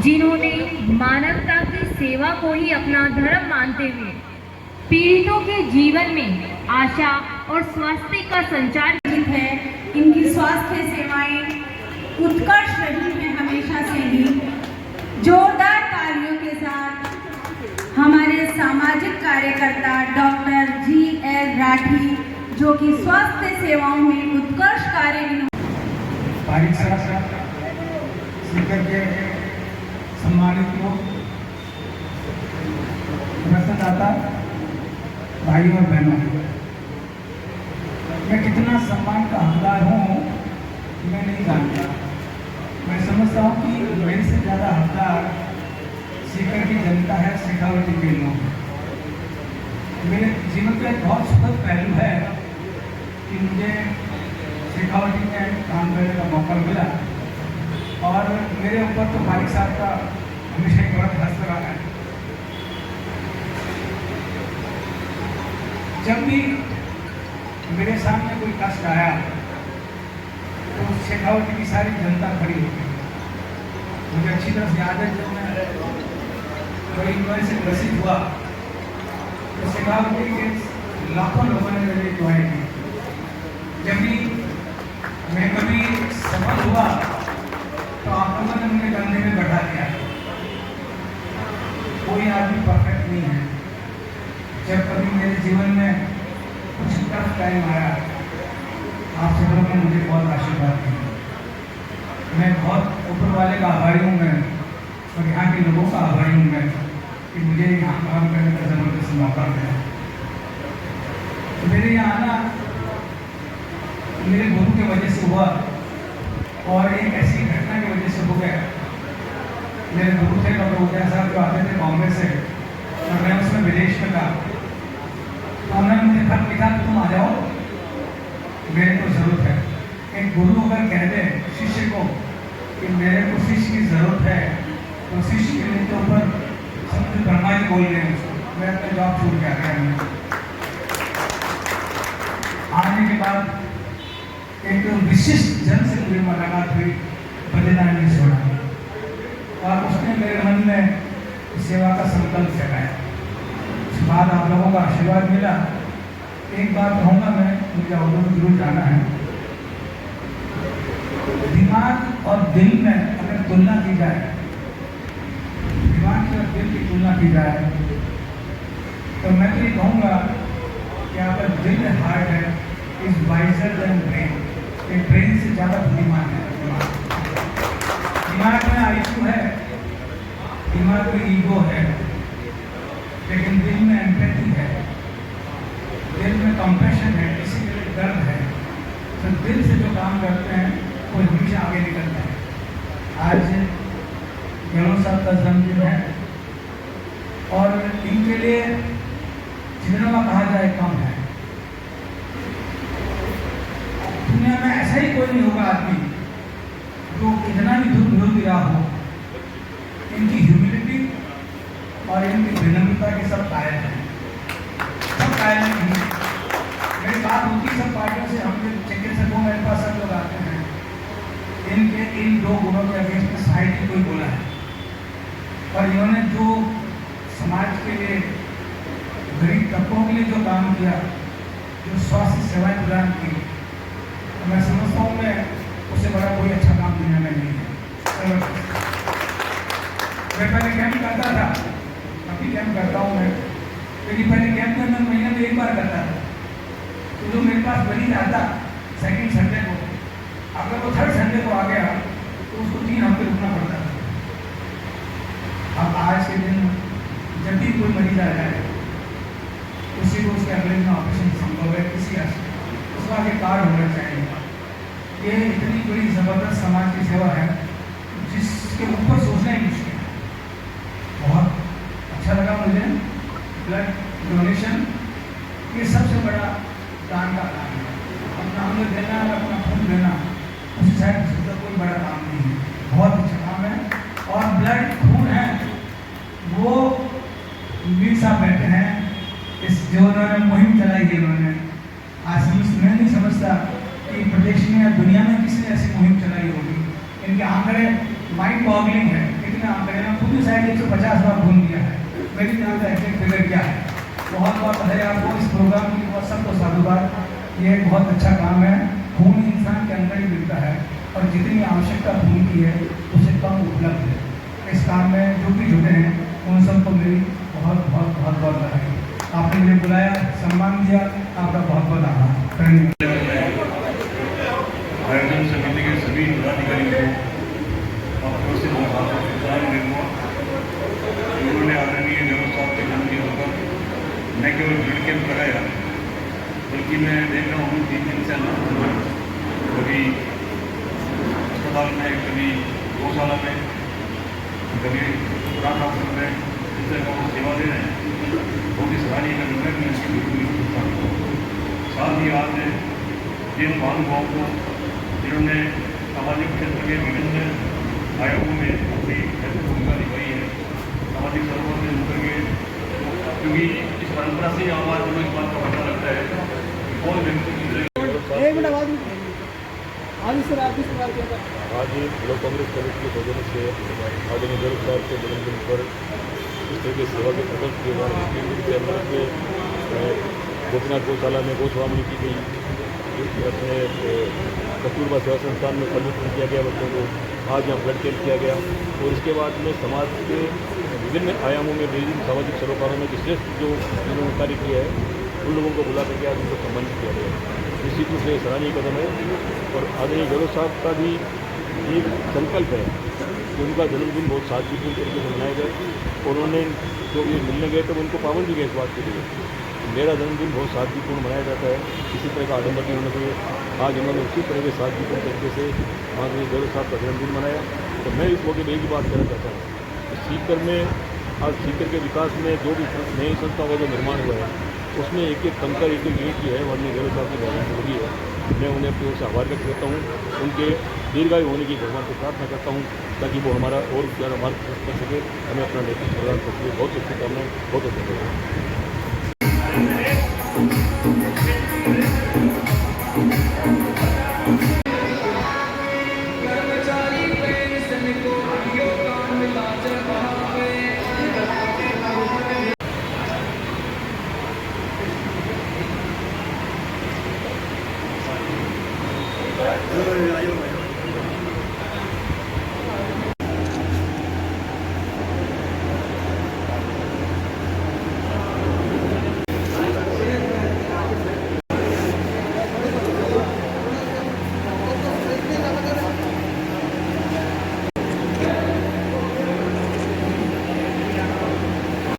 जिन्होंने मानवता की सेवा को ही अपना धर्म मानते हुए पीड़ितों के जीवन में आशा और स्वास्थ्य का संचार है। इनकी स्वास्थ्य सेवाएं उत्कर्ष रही हैं हमेशा से ही। जोरदार तालियों के साथ हमारे सामाजिक कार्यकर्ता डॉक्टर जी.एल. राठी, जो कि स्वास्थ्य सेवाओं में उत्कर्ष कार्य के सम्मानित लोग, रक्तदाता भाई और बहनों, मैं कितना सम्मान का हकदार हूँ मैं नहीं जानता। मैं समझता हूँ कि मेरे से ज़्यादा हकदार सीकर की जनता है, शेखावटी के लोग। मेरे जीवन का एक बहुत सुखद पहलू है कि मुझे शेखावटी में काम करने का मौका मिला और मेरे ऊपर तो फारिक साहब का हमेशा एक बड़ा हस्त रहा है। जब भी मेरे सामने कोई कष्ट आया तो शेखावटी की सारी जनता खड़ी हो गई। मुझे अच्छी तरह से याद है, जब मैं बड़ी बीमारी से ग्रसित हुआ तो शेखावटी के लाखों लोगों ने मेरी दुआएं की। जब भी मैं कभी सफल हुआ तो आप लोगों ने मुझे कंधे में बैठा दिया। कोई आदमी परफेक्ट नहीं है। जब कभी मेरे जीवन में कुछ टफ टाइम आया, आप सब लोगों ने मुझे बहुत आशीर्वाद दिया। मैं बहुत ऊपर वाले का आभारी हूँ मैं, और यहाँ के लोगों का आभारी हूँ मैं कि मुझे यहाँ काम करने का जबरदस्त मौका मिला। तो मेरे यहाँ आना मेरे गुरु की वजह से हुआ और एक ऐसी घटना की वजह से हो गया। मेरे गुरु थे डॉक्टर उदय साहब, जो आते थे बॉम्बे से, और मैं उसमें विदेश में था। तो उन्होंने मुझे खत लिखा कि तुम आ जाओ, मेरे को ज़रूरत है। एक गुरु अगर कह दे शिष्य को कि मेरे को शिष्य की ज़रूरत है, तो शिष्य के लिए तो ऊपर समझ ब्रह्मा जी बोल रहे हैं उसको। मैं अपना जॉब छोड़ के आ गया। आने के बाद एक विशिष्ट जन से मुझे मुलाकात हुई, बलिदान में छोड़ा, और उसने मेरे मन में सेवा का संकल्प जगाया। उसके बाद आप लोगों का आशीर्वाद मिला। एक बात कहूँगा मैं, मुझे अवधूत जरूर जाना है। दिमाग और दिल में अगर तुलना की जाए, दिमाग और दिल की तुलना की जाए, तो मैं तो ये कहूँगा कि अगर दिल हार्ट है इज वाइजर देन ब्रेन। एक ब्रेन से ज़्यादा बुद्धिमान है दिमाग में आईक्यू है, दिमाग में ईगो है, लेकिन दिल में एम्पैथी है, दिल में कंपैशन है, किसी के लिए दर्द है। तो दिल से जो काम करते हैं वो हमेशा आगे निकलते हैं। आज गणों साहब का जन्मदिन है और इनके लिए जितना कहा जाए कम है। दुनिया में ऐसा ही कोई नहीं होगा आदमी जो कितना भी दुख विरोधी रहा हो, इनकी ह्यूमिलिटी और इनकी विनम्रता के सब कायल हैं, सब कायल नहीं। मेरी बात होती सब पार्टियों से, हम चिकित्सकों मेरे पास सब लोग आते हैं, इनके इन दो गुणों के अगेंस्ट में साइड कोई बोला है। और इन्होंने जो समाज के लिए, गरीब तबकों के लिए जो काम किया, जो स्वास्थ्य सेवाएं प्रदान की, तो मैं समझता हूँ मैं उससे बड़ा कोई अच्छा काम दुनिया में नहीं है। मैं पहले कैंप करता था, अभी कैंप करता हूँ मैं, लेकिन पहले कैंप में मैं महीने में एक बार करता था। तो जो मेरे पास मरीज आता सेकंड संडे को, अगर वो थर्ड संडे को आ गया तो उसको 3 हफ्ते रुकना पड़ता था। अब आज के दिन जब भी कोई मरीज आ जाए, उसी को उसके अगले दिन ऑपरेशन संभव है, किसी उसका आगे कार्ड होना चाहिए। ये इतनी बड़ी ज़बरदस्त समाज की सेवा है जिसके ऊपर सोचना ही मुश्किल है। बहुत अच्छा लगा मुझे। ब्लड डोनेशन ये सबसे बड़ा प्राण का काम है। अपना अंग देना और अपना खून देना उससे शायद इसका कोई बड़ा काम नहीं है, बहुत अच्छा काम है। और ब्लड खून है वो वीर साहब बैठे हैं, इस जो उन्होंने मुहिम चलाई है उन्होंने, आज मैं नहीं समझता कि प्रदेश में या दुनिया में किसी ने ऐसी मुहिम चलाई होगी। इनके आंकड़े माइंड बॉगलिंग है, कितने आंकड़े ना खुद ही शायद 150 बार घूम दिया है, मेरी जान का एग्जैक्ट फिगर क्या है। बहुत बहुत बधाई आपको इस प्रोग्राम की, बहुत सबको साधुवाद। ये एक बहुत अच्छा काम है। खून इंसान के अंदर ही मिलता है और जितनी आवश्यकता खून की है उससे कम उपलब्ध है। इस काम में जो भी जुटे हैं उन सबको मेरी बहुत बहुत बहुत बहुत बधाई। आपने मुझे बुलाया, सम्मान दिया, आपका बहुत बहुत आभार। धन्यवाद। आयोजन समिति के सभी पदाधिकारियों को आपको से उन्होंने आदरणीय नेहरू साहब के जन्मदिन पर न केवल ब्लड कैंप लगाया, बल्कि मैं देख रहा हूँ 3 दिन से कभी अस्पताल में, कभी गौशाला में, कभी रात आश्रम में इस तरह का वो सेवा दे रहे हैं। बहुत ही सराहनीय करने में इसकी बिल्कुल करता हूँ। साथ ही आज जिन महानुभावों को जिन्होंने सामाजिक क्षेत्र के विभिन्न आयामों में अपनी महत्वपूर्ण भूमिका निभाई है, सामाजिक सरोवर में जुड़ के, क्योंकि इस परंपरा से आवाज को इस बात का पता लगता है कि कौन व्यक्ति की आज ब्लॉक कांग्रेस कमेटी के सदस्य से आदरणीय नेहरू साहब के जन्मदिन पर इस तरह की सेवा के प्रकल्प किए जा रहे हैं। 3 दिन के अंदर में गोपीनाथ गौशाला में गौस्वामी की गई, अपने कस्तूरबा सेवा संस्थान में फलवितरण किया गया बच्चों को, आज यहाँ ब्लड कैंप किया गया। और इसके बाद में समाज के विभिन्न आयामों में विभिन्न सामाजिक सरोकारों में श्रेष्ठ जो जिन्होंने कार्य किया है उन लोगों को बुला करके आज उनको सम्मानित किया गया। निश्चित रूप से सराहनीय कदम है। और आदरणीय गौरव साहब का भी एक संकल्प है कि उनका जन्मदिन बहुत सादगीपूर्ण तरीके से मनाया जाए। और उन्होंने जो ये मिलने गए तब उनको पाबंद भी गया इस बात के लिए मेरा जन्मदिन बहुत सादगीपूर्ण मनाया जाता है, किसी तरह का आडंबर नहीं होना चाहिए। आज उन्होंने उसी तरह के सादगीपूर्ण तरीके से माननीय गौरव साहब का जन्मदिन मनाया। तो मैं इस मौके पर एक ही बात कहना चाहता हूँ, सीकर में आज सीकर के विकास में जो भी नई संस्थाओं का जो निर्माण हुआ है उसमें एक एक कंकर एक एक ईंट की है माननीय गौरव साहब की बहुत जरूरी है। मैं उन्हें अपनी ओर से आभार व्यक्त करता हूँ, उनके दीर्घायु होने की भगवान से प्रार्थना करता हूँ ताकि वो हमारा और ज़्यादा मार्ग कर सके, हमें अपना नेतृत्व प्रदान कर सके। बहुत शुभकामनाएं, बहुत धन्यवाद। आयो